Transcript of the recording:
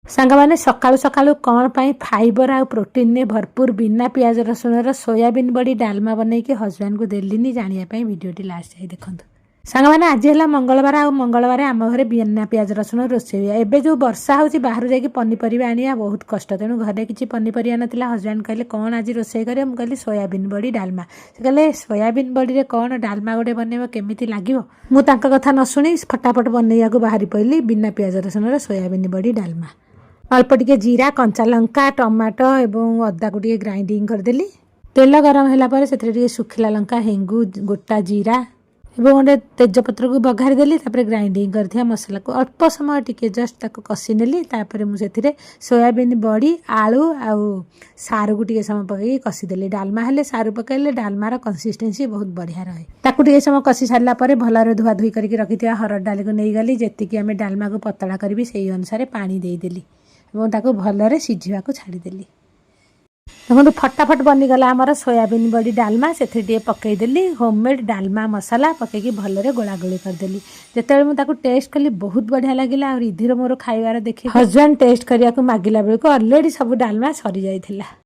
सांग मैंने सकाळु सकाळु कौन पाई फाइबर आ प्रोटीन ने भरपूर बिना पियाज रसुण सोयाबीन बड़ी डालमा बनई के हजबैंड को देली जानापी भिडियोटी लास्ट जाए देखो। सांग मैंने आज है मंगलवार आ मंगलवार आम घरे बिना पियाज रसुण रोसे हुए। एवं जो वर्षा हो बाहर जाकि पनीपरिया आनिया बहुत कष्ट, तेणु घरे किसी पनीपरिया नाला। हजबैंड कहले कौन आज रोसे कर, मुझे सोयाबीन बड़ी डालमा। से कहले सोयाबीन बड़ी कौन डालमा गोटे बनइब केमिति लागिवो। मु तांका कथा न शुणी फटाफट बनइया को बाहरी पड़ली बिना पियाज रसुण सोयाबीन बड़ी डालमा। अल्प टिके जीरा कंचा लंका टमाटो एवं अदा को टिके ग्राइंडिंग करदेली। तेल गरम होला से सुखिला लंका हेंगू गोटा जीरा एवं गोटे तेजपत्र को बघारी देली। ग्राइंडिंग कर मसला को अल्प समय टिके जस्ट कषि नेली। मुझे सोयाबीन बड़ी आलू आउ सारू को टिके समय पकई कषिदेली। डालमा हेले सारू पकड़े डालमार कंसिस्टेंसी बहुत बढ़िया रहे। ताकू टिके समय कषि सारा भलरे धुआ धुई करके रखी हरड़ डाली को नहीं गली। जी आम डालमा को पतला करी से अनुसार पानी देदेली और ताको भलरे सिझा को छाड़ीदेली। देखो फटाफट बनीगला आमर सोयाबीन बड़ी डालमा। से पकईदेली होममेड डालमा मसला पकईकी भलरे गोला गोली करदेली। जिते मुझे टेस्ट कली बहुत बढ़िया लगे। और इधिर मोर खाइबार देखिए हजबैंड टेस्ट करने को मागिला बेलू ऑलरेडी सब डालमा सरी जाइथिला।